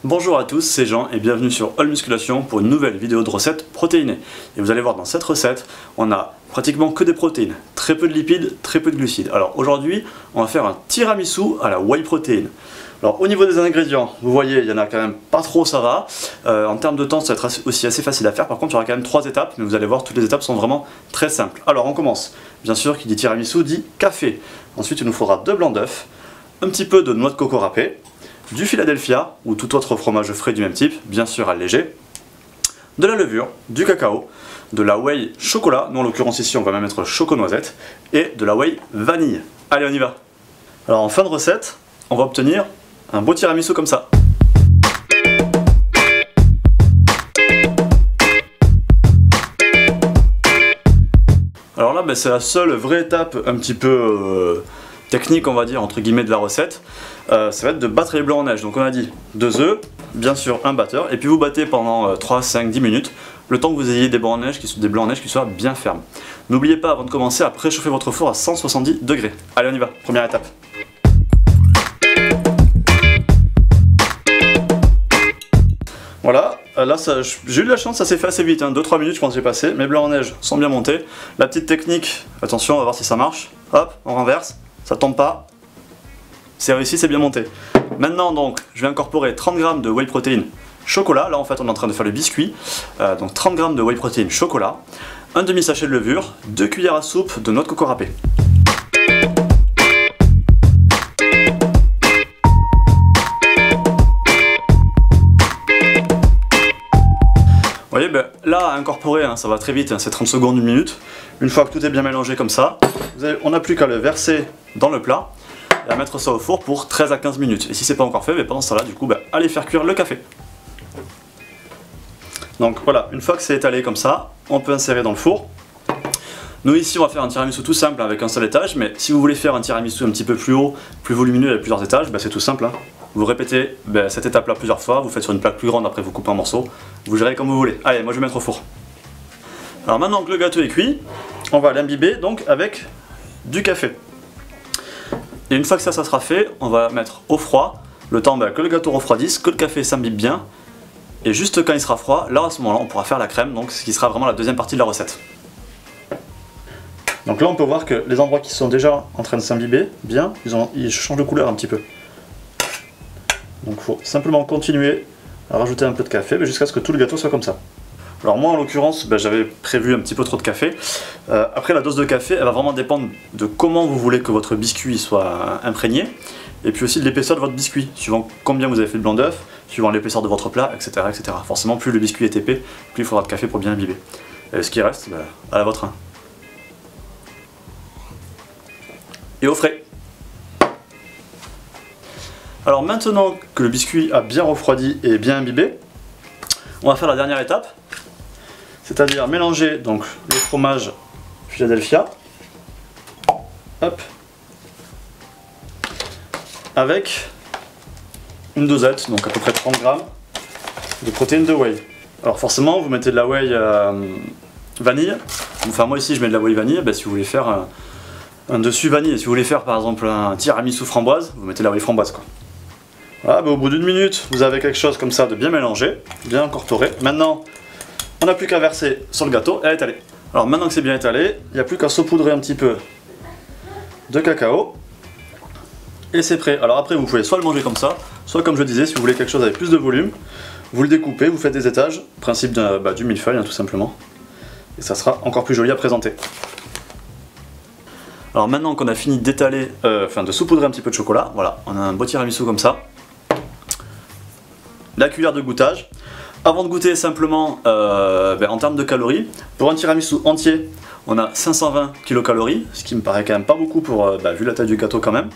Bonjour à tous, c'est Jean et bienvenue sur All Musculation pour une nouvelle vidéo de recette protéinée. Et vous allez voir dans cette recette, on a pratiquement que des protéines, très peu de lipides, très peu de glucides. Alors aujourd'hui, on va faire un tiramisu à la whey protein. Alors au niveau des ingrédients, vous voyez, il y en a quand même pas trop, ça va. En termes de temps, ça va être aussi assez facile à faire. Par contre, il y aura quand même 3 étapes, mais vous allez voir, toutes les étapes sont vraiment très simples. Alors on commence. Bien sûr, qui dit tiramisu dit café. Ensuite, il nous faudra 2 blancs d'œufs, un petit peu de noix de coco râpée, du Philadelphia ou tout autre fromage frais du même type, bien sûr allégé, de la levure, du cacao, de la whey chocolat, nous en l'occurrence ici on va même mettre choco-noisette, et de la whey vanille. Allez, on y va. Alors en fin de recette, on va obtenir un beau tiramisu comme ça. Alors là, c'est la seule vraie étape un petit peu technique, on va dire, entre guillemets, de la recette. Ça va être de battre les blancs en neige. Donc on a dit 2 œufs, bien sûr un batteur, et puis vous battez pendant 3, 5, 10 minutes, le temps que vous ayez des blancs en neige qui soient bien fermes. N'oubliez pas avant de commencer à préchauffer votre four à 170 degrés. Allez, on y va, première étape. Voilà, là j'ai eu de la chance, ça s'est fait assez vite, 2-3 minutes je pense que j'ai passé, mes blancs en neige sont bien montés. La petite technique, attention on va voir si ça marche, hop, on renverse, ça tombe pas, c'est réussi, c'est bien monté. Maintenant donc, je vais incorporer 30 g de whey protein chocolat, là en fait on est en train de faire le biscuit, donc 30 g de whey protein chocolat, un demi sachet de levure, 2 cuillères à soupe de noix de coco râpée. Vous voyez, là à incorporer, ça va très vite, c'est 30 secondes, 1 minute. Une fois que tout est bien mélangé comme ça, on n'a plus qu'à le verser dans le plat et à mettre ça au four pour 13 à 15 minutes. Et si c'est pas encore fait, pendant ce temps-là, du coup, allez faire cuire le café. Donc voilà, une fois que c'est étalé comme ça, on peut insérer dans le four. Nous ici, on va faire un tiramisu tout simple avec un seul étage, mais si vous voulez faire un tiramisu un petit peu plus haut, plus volumineux avec plusieurs étages, c'est tout simple. Vous répétez cette étape-là plusieurs fois, vous faites sur une plaque plus grande, après vous coupez en morceaux, vous gérez comme vous voulez. Allez, moi je vais mettre au four. Alors maintenant que le gâteau est cuit, on va l'imbiber donc avec du café. Et une fois que ça sera fait, on va mettre au froid, le temps que le gâteau refroidisse, que le café s'imbibe bien, et juste quand il sera froid, là à ce moment-là on pourra faire la crème, donc ce qui sera vraiment la deuxième partie de la recette. Donc là on peut voir que les endroits qui sont déjà en train de s'imbiber bien, ils changent de couleur un petit peu. Donc il faut simplement continuer à rajouter un peu de café jusqu'à ce que tout le gâteau soit comme ça. Alors moi en l'occurrence j'avais prévu un petit peu trop de café. Après la dose de café elle va vraiment dépendre de comment vous voulez que votre biscuit soit imprégné. Et puis aussi de l'épaisseur de votre biscuit, suivant combien vous avez fait de blanc d'œuf, suivant l'épaisseur de votre plat, etc., etc. Forcément plus le biscuit est épais, plus il faudra de café pour bien imbiber. Et ce qui reste, à la vôtre. Et au frais. Alors maintenant que le biscuit a bien refroidi et bien imbibé, on va faire la dernière étape, c'est-à-dire mélanger donc le fromage Philadelphia, hop, avec une dosette, donc à peu près 30 g de protéines de whey. Alors forcément vous mettez de la whey vanille, enfin moi ici je mets de la whey vanille, si vous voulez faire un dessus vanille, si vous voulez faire par exemple un tiramisu framboise, vous mettez de la whey framboise quoi. Voilà, au bout d'1 minute, vous avez quelque chose comme ça de bien mélangé, bien incorporé. Maintenant, on n'a plus qu'à verser sur le gâteau et à étaler. Alors maintenant que c'est bien étalé, il n'y a plus qu'à saupoudrer un petit peu de cacao. Et c'est prêt. Alors après, vous pouvez soit le manger comme ça, soit comme je disais, si vous voulez quelque chose avec plus de volume, vous le découpez, vous faites des étages, principe du millefeuille tout simplement. Et ça sera encore plus joli à présenter. Alors maintenant qu'on a fini d'étaler, de saupoudrer un petit peu de chocolat, voilà, on a un beau tiramisu comme ça. La cuillère de goûtage. Avant de goûter simplement en termes de calories, pour un tiramisu entier, on a 520 kcal, ce qui me paraît quand même pas beaucoup pour, vu la taille du gâteau quand même,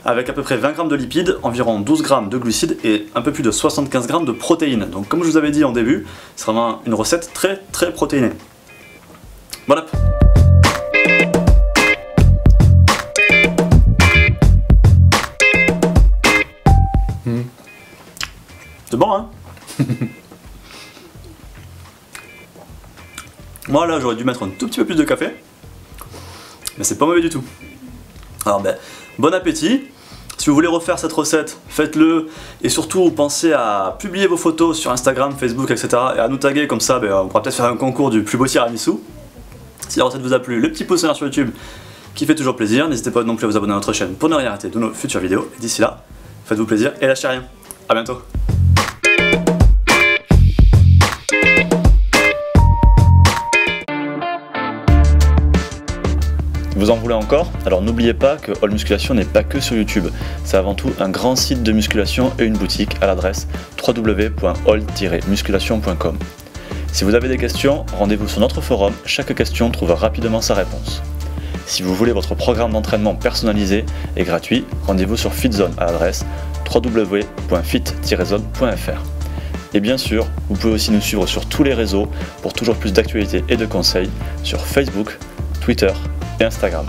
avec à peu près 20 g de lipides, environ 12 g de glucides et un peu plus de 75 g de protéines. Donc comme je vous avais dit en début, c'est vraiment une recette très très protéinée. Voilà. C'est bon, hein? Moi là j'aurais dû mettre un tout petit peu plus de café, mais c'est pas mauvais du tout. Alors bon appétit. Si Si vous voulez refaire cette recette, faites-le, et surtout pensez à publier vos photos sur Instagram, Facebook, etc. et à nous taguer, comme ça on pourra peut-être faire un concours du plus beau tiramisu. Si la recette vous a plu, le petit pouce en l'air sur YouTube qui fait toujours plaisir. N'hésitez pas non plus à vous abonner à notre chaîne pour ne rien rater de nos futures vidéos. Et d'ici là, faites-vous plaisir et lâchez rien. A bientôt. Vous en voulez encore? Alors n'oubliez pas que All Musculation n'est pas que sur YouTube, c'est avant tout un grand site de musculation et une boutique à l'adresse www.all-musculation.com. Si vous avez des questions, rendez-vous sur notre forum, chaque question trouve rapidement sa réponse. Si vous voulez votre programme d'entraînement personnalisé et gratuit, rendez-vous sur FitZone à l'adresse www.fit-zone.fr. Et bien sûr, vous pouvez aussi nous suivre sur tous les réseaux pour toujours plus d'actualités et de conseils sur Facebook, Twitter et Instagram.